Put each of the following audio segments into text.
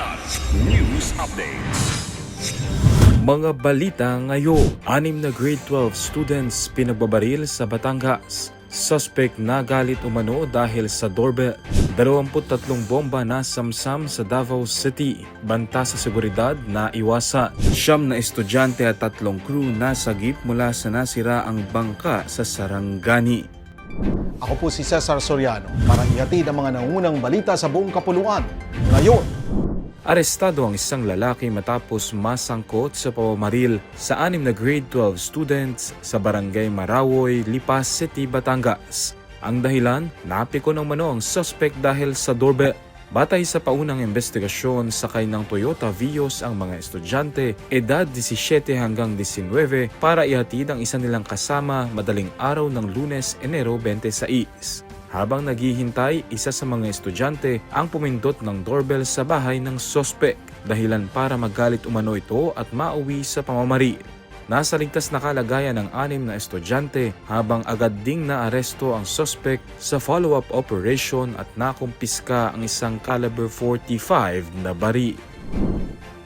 Kidlat News Updates. Mga balita ngayon, 6 na grade 12 students pinagbabaril sa Batangas. Suspect nagalit umano dahil sa doorbell. 23 bomba na samsam sa Davao City. Banta sa seguridad na iwasan. 9 na estudyante at 3 crew nasagip mula sa nasiraang bangka sa Sarangani. Ako po si Cesar Soriano para ihatid ang mga nangunang balita sa buong kapuluan. Ngayon, Arestado ang isang lalaki matapos masangkot sa pamamaril sa 6 na grade 12 students sa Barangay Marawoy, Lipas City, Batangas. Ang dahilan, napiko ng mano ang suspect dahil sa doorbell. Batay sa paunang investigasyon, sakay ng Toyota Vios ang mga estudyante, edad 17 hanggang 19 para ihatid ang isa nilang kasama madaling araw ng Lunes, Enero 26. Habang naghihintay, isa sa mga estudyante ang pumindot ng doorbell sa bahay ng suspect, dahilan para magalit umano ito at mauwi sa pamamaril. Nasa ligtas na kalagayan ng 6 na estudyante habang agad ding naaresto ang suspect sa follow-up operation at nakumpiska ang isang caliber 45 na baril.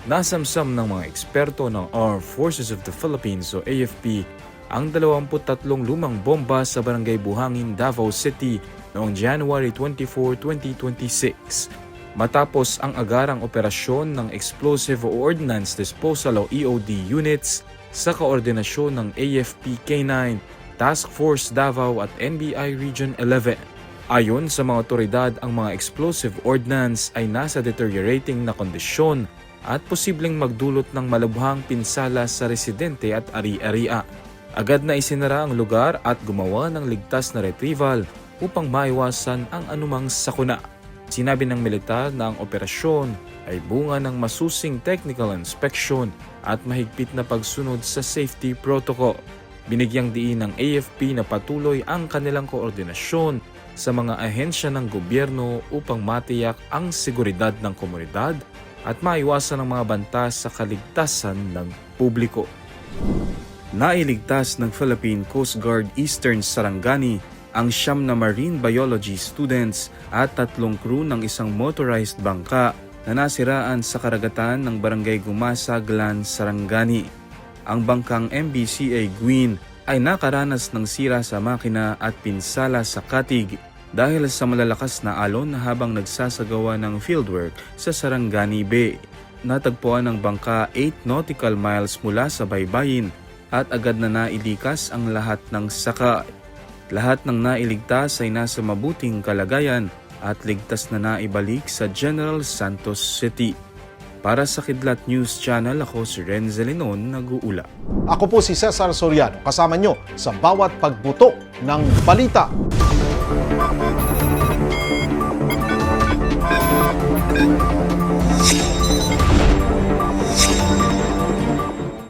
Nasamsam ng mga eksperto ng Armed Forces of the Philippines o AFP ang 23 lumang bomba sa Barangay Buhangin, Davao City noong January 24, 2026. Matapos ang agarang operasyon ng Explosive Ordnance Disposal o EOD units sa koordinasyon ng AFP K9, Task Force Davao at NBI Region 11. Ayon sa mga otoridad, ang mga explosive ordnance ay nasa deteriorating na kondisyon at posibleng magdulot ng malubhang pinsala sa residente at ari-aria. Agad na isinara ang lugar at gumawa ng ligtas na retrieval upang maiwasan ang anumang sakuna. Sinabi ng militar na ang operasyon ay bunga ng masusing technical inspection at mahigpit na pagsunod sa safety protocol. Binigyang diin ng AFP na patuloy ang kanilang koordinasyon sa mga ahensya ng gobyerno upang matiyak ang seguridad ng komunidad at maiwasan ang mga banta sa kaligtasan ng publiko. Nailigtas ng Philippine Coast Guard Eastern Sarangani ang 9 na marine biology students at 3 crew ng isang motorized bangka na nasiraan sa karagatan ng Barangay Gumasa, Glan, Sarangani. Ang bangkang MBCA Gwin ay nakaranas ng sira sa makina at pinsala sa katig dahil sa malalakas na alon habang nagsasagawa ng fieldwork sa Sarangani Bay. Natagpuan ng bangka 8 nautical miles mula sa baybayin at agad na nailikas ang lahat ng sakay. Lahat ng nailigtas ay nasa mabuting kalagayan at ligtas na naibalik sa General Santos City. Para sa Kidlat News Channel, ako si Renzo Linon, nag-uula. ako po si Cesar Soriano kasama nyo sa bawat pagbuto ng balita.